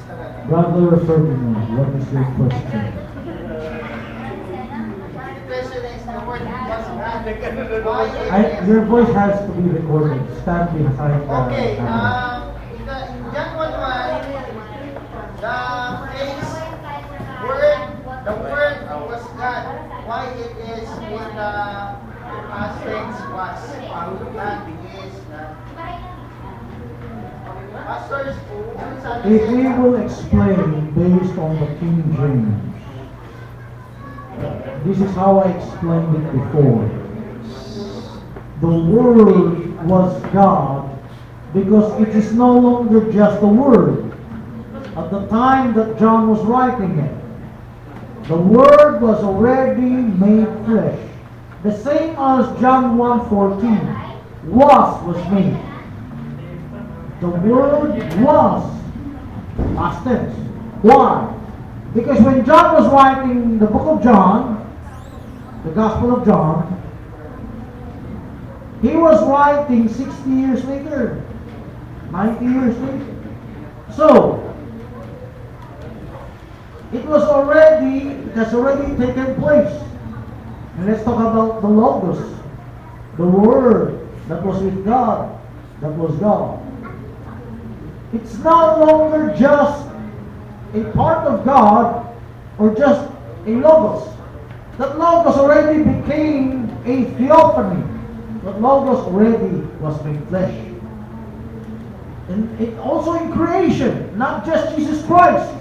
Brother Ferdinand, what is your question? Your voice has to be recorded. Stand behind the Okay, camera. in John 1:1, the phrase word, the word was God. Why it is in the past tense was. That is pastors, If we will explain based on the King James, this is how I explained it before. The Word was God because it is no longer just a word. At the time that John was writing it, the Word was already made flesh. The same as John 1:14, was made. The Word was past tense. Why? Because when John was writing the book of John, the Gospel of John, he was writing 60 years later, 90 years later. So, it has already taken place. And let's talk about the Logos, the Word that was with God, that was God. It's no longer just a part of God or just a Logos. That Logos already became a theophany. That Logos already was made flesh. And it also in creation, not just Jesus Christ.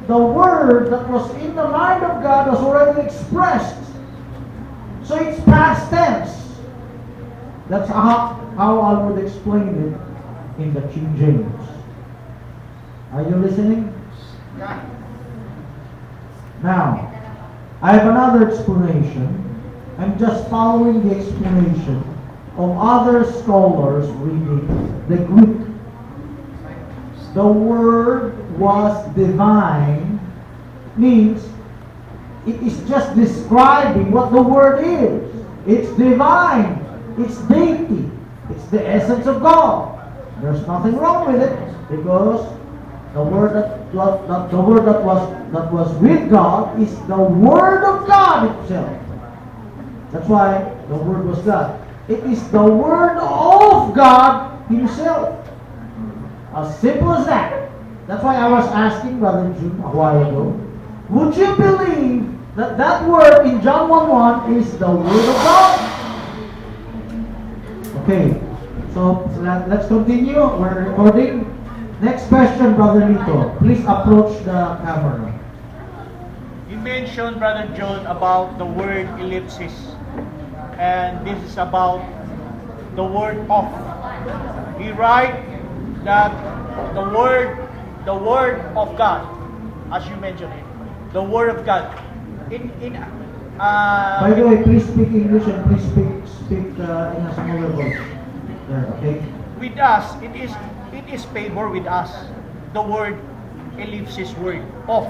The Word that was in the mind of God was already expressed. So it's past tense. That's how I would explain it in the King James. Are you listening? Yeah. Now, I have another explanation. I'm just following the explanation of other scholars reading the Greek. The Word was divine means it is just describing what the Word is. It's divine. It's deity. It's the essence of God. There's nothing wrong with it because the Word that was with God is the Word of God itself. That's why the Word was God. It is the Word of God Himself. As simple as that. That's why I was asking Brother June a while ago, would you believe that that word in John 1:1 is the Word of God? Okay, so let's continue. We're recording. Next question, Brother Lito. Please approach the camera. You mentioned, Brother John, about the word ellipsis. And this is about the word of. He write that the word of God, as you mentioned it, the word of God. By the way, please speak English and please speak in a smaller voice. There, okay? With us, it is favor with us. The word ellipsis word of.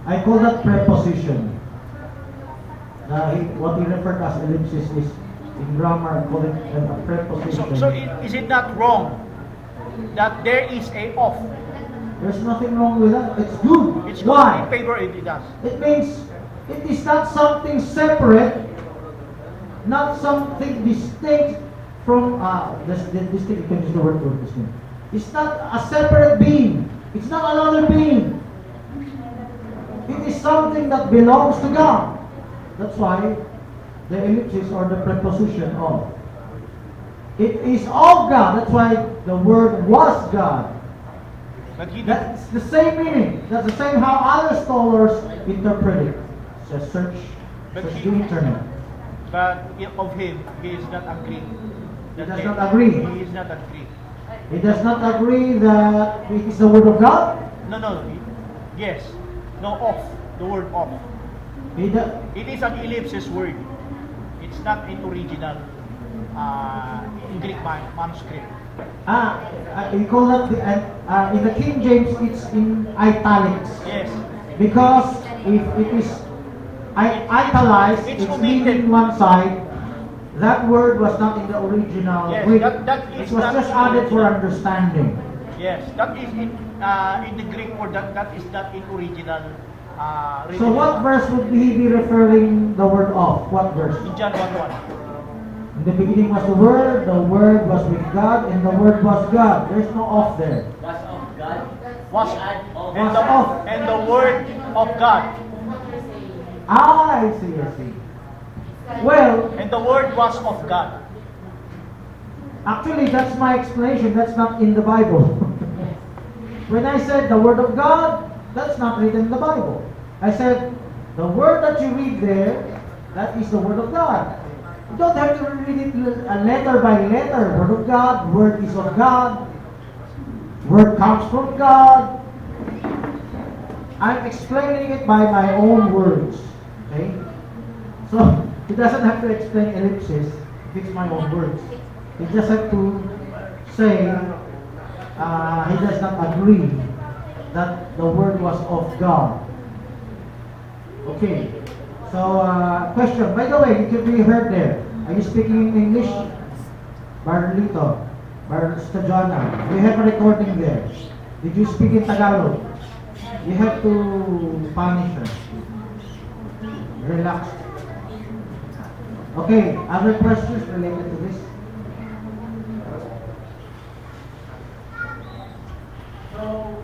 I call that preposition. What we refer to as ellipsis is in grammar call it a preposition. So is it not wrong that there is a of? There's nothing wrong with that. It's good. It's good. Why? In favor it does. It means it is not something separate, not something distinct from distinct. You can use the word for distinct. It's not a separate being. It's not another being. It is something that belongs to God. That's why the ellipsis or the preposition of. It is of God. That's why the word was God. But That's the same meaning. That's the same how other scholars interpret it. Just search the internet. But of him, he is not agree. He does not agree. He is not agree. He does not agree that it is the word of God. No. Yes. No, of. The word of. It is an ellipsis word. It's not in original in Greek manuscript. You call that in the King James it's in italics. Yes. Because if it is italicized, It's it's omitted. leaving one side. That word was not in the original Yes, Greek. that It is was not just in added for original. understanding. Yes, that is in in the Greek word that is not in original. So what verse would he be referring the word of? What verse? In John 1:1. In the beginning was the Word was with God, and the Word was God. There's no off there. Was of God. Was Was of. and the word of God. I see. Well, And the word was of God. actually, that's my explanation. That's not in the Bible. When I said the Word of God, that's not written in the Bible. I said, the word that you read there, that is the Word of God. You don't have to read it letter by letter. Word of God, Word is of God, Word comes from God. I'm explaining it by my own words. Okay? So, he doesn't have to explain ellipsis if it's my own words. He just have to say he does not agree that the word was of God. Okay. So, question. By the way, you can be heard there. Are you speaking in English? Barlito, Stajana. We have a recording there. Did you speak in Tagalog? You have to punish her. Relax. Okay, other questions related to this? So,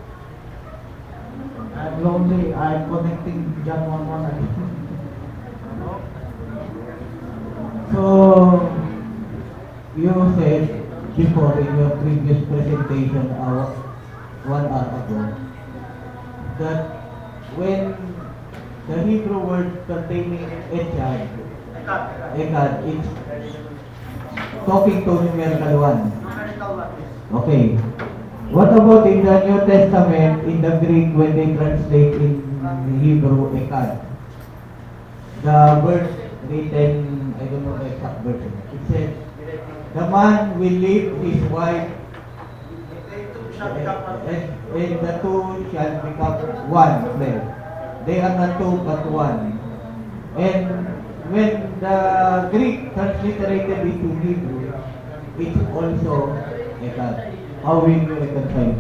I'm lonely. I'm connecting John 1:1 again. So, you said before in your previous presentation 1 hour ago that when the Hebrew word containing echad, it's talking to numerical 1. Okay. What about in the New Testament, in the Greek, when they translate in Hebrew echad? The word written, I don't know the exact version. It says, the man will leave his wife, and the two shall become one flesh. They are not two but one. And when the Greek transliterated it to Hebrew, it's also echad. How will you reconcile?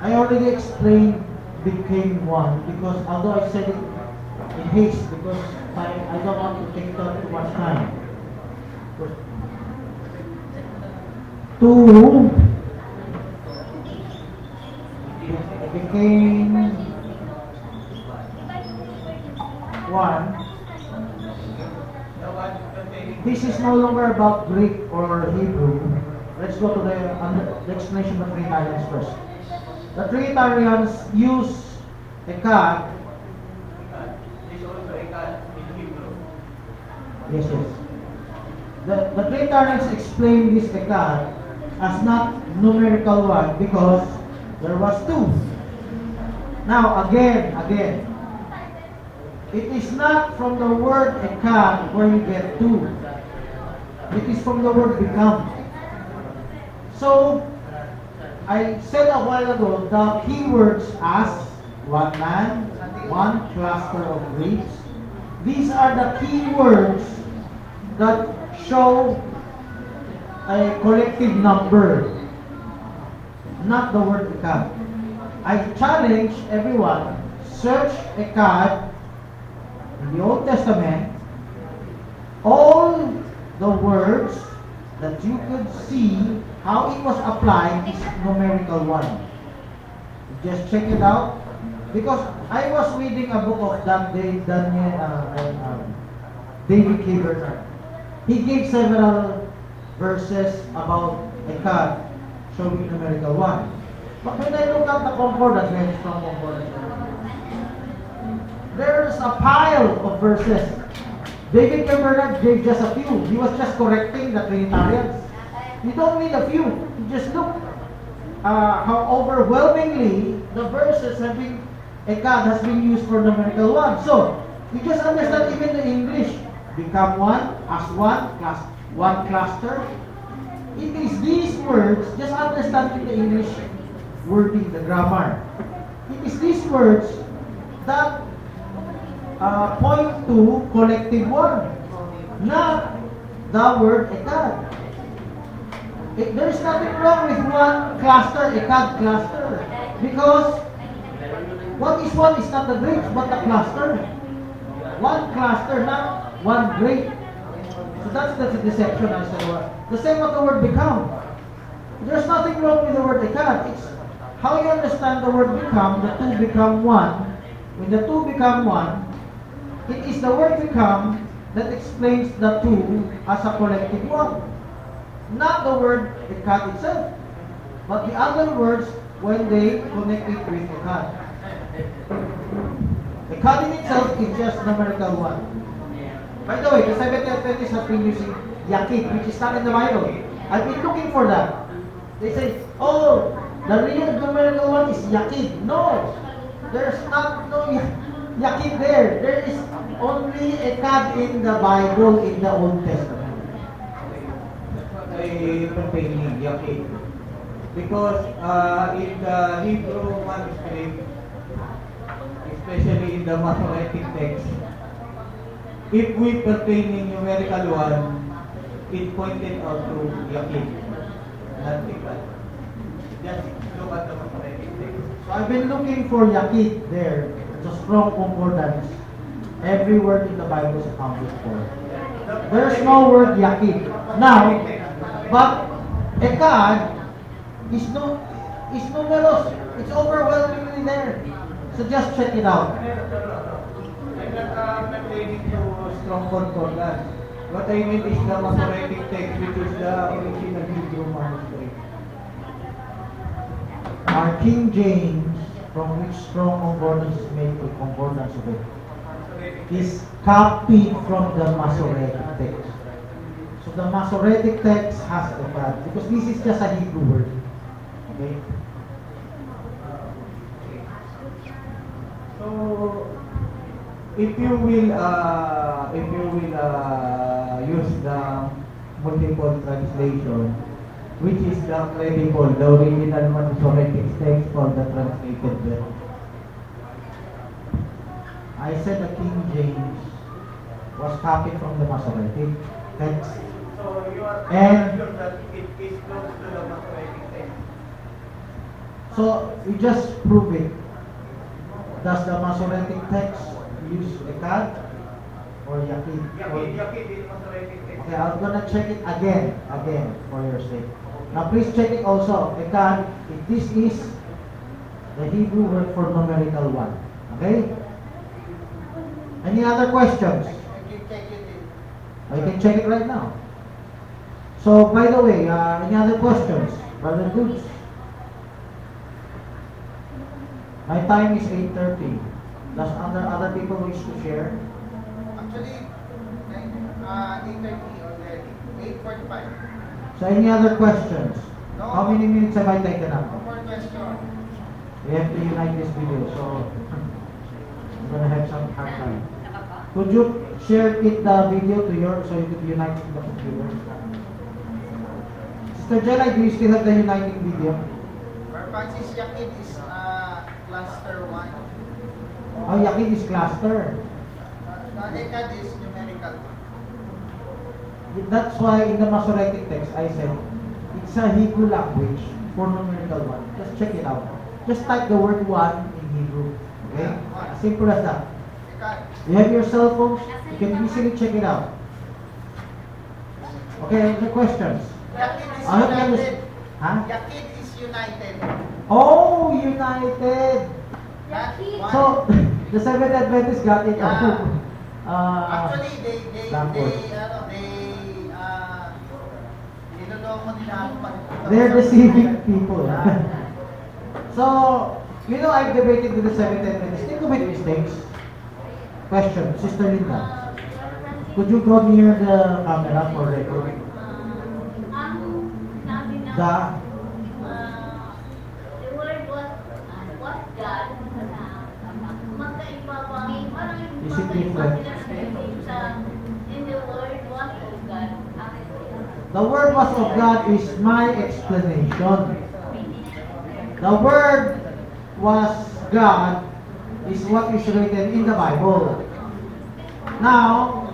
I already explained became one because although I said it in haste because I don't want to take up too much time. Two became one. This is no longer about Greek or Hebrew. Let's go to the explanation of the Trinitarians first. The Trinitarians use echad. Yes. The Trinitarians explain this echad as not numerical 1 because there was 2. Now again, it is not from the word echad where you get 2. It is from the word become. So, I said a while ago, the keywords as one man, one cluster of reeds. These are the keywords that show a collective number, not the word echad. I challenge everyone, search echad in the Old Testament, all the words that you could see how it was applied is numerical 1. Just check it out. Because I was reading a book of David K. Bernard. He gave several verses about echad showing numerical 1. But when I look at the concordance, we have strong concordance. There's a pile of verses. David K. Bernard gave just a few. He was just correcting the Trinitarians. You don't need a few. You just look how overwhelmingly the verses have been, echad has been used for numerical 1. So, you just understand even the English. Become one, as one, one cluster. It is these words, just understanding the English wording, the grammar. It is these words that point to collective 1, not the word echad. There is nothing wrong with one cluster, a CAD cluster. Because what is one is not the grapes, but the cluster. One cluster, not one grape. So that's the deception as the word. The same with the word become. There's nothing wrong with the word become. It's how you understand the word become, the two become one. When the two become one, it is the word become that explains the two as a collective one. Not the word ekad itself, but the other words when they connect it with ekad. Ekad in itself is just numerical one. By the way, the Seventh-day Adventists have been using yakid, which is not in the Bible. I've been looking for that. They say, oh, the real numerical one is yakid. No, there's not no yakid there. There is only ekad in the Bible in the Old Testament. Ay pertaining yakid. Because in the Hebrew manuscript, especially in the Masoretic text, if we pertaining numerical one, it pointed out to yakid, not ekad. Just look at the Masoretic text. So I've been looking for yakid there. It's a strong concordance. Every word in the Bible is accounted for. There's no word yakid. Now, but ekad is numerous. It's overwhelmingly there. So just check it out. I'm not pertaining to strong concordance. What I mean is the Masoretic text, which is the original Hebrew manuscript. Our King James, from which strong concordance is made a concordance of it, is copied from the Masoretic text. So the Masoretic text has ekad, because this is just a Hebrew word. Okay? So, if you will use the multiple translation, which is the credible, the original Masoretic text for the translated version. I said the King James was copied from the Masoretic text. So you are And- sure that it is close to the Masoretic text. So we just prove it. Does the Masoretic text use ekad or yakid? Yakid is Masoretic text. Okay, I'm gonna check it again for your sake. Now please check it also. Ekad, if this is the Hebrew word for numerical one. Okay? Any other questions? I can check it right now. So, by the way, any other questions? Brother Goods? My time is 8:30. Does other people wish to share? Actually, 8:30 already. 8:45. So, any other questions? No. How many minutes have I taken up? No more question. We have to unite this video, so I'm gonna have some hard time. Could you share it the video to your so you could unite the computer? Sister Jelly, do you still have the uniting video? For Francis Yakid is cluster 1. Oh, yakid is cluster. The ekad is numerical. That's why in the Masoretic text I said it's a Hebrew language for numerical one. Just check it out. Just type the word one in Hebrew. Okay? As simple as that. Ekad. You have your cell phones, you can easily check it out. Okay, any questions? Yakid is I hope you united. understand. Huh? Yakid is united. Oh, united! Not one. So, the Seventh Adventists got it. Yeah. Uh, Actually, they language. niloloko nila ako pag They're deceiving people. So, you know, I've debated with the Seventh Adventists. They commit mistakes. Question, Sister Linda. Could you go near the camera for record? The word was God. Magkaiba ba? Parang Is it different? in the word was of God. The word was of God is my explanation. The word was God is what is written in the Bible. Now,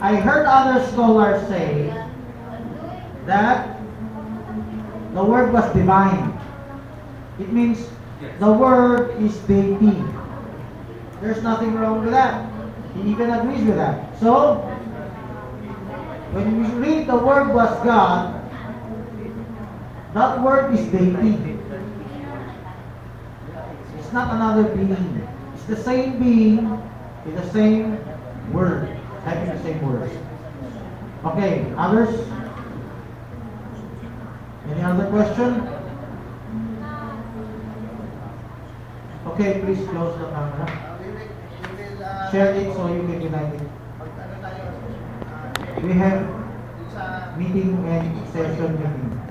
I heard other scholars say that The Word was divine. It means the Word is deity. There's nothing wrong with that. He even agrees with that. So, when we read the Word was God, that Word is deity. It's not another being. It's the same being with the same Word, having the same words. Okay, others? Any other question? Okay, please close the camera. Share it so you can unite it. We have meeting and session meeting.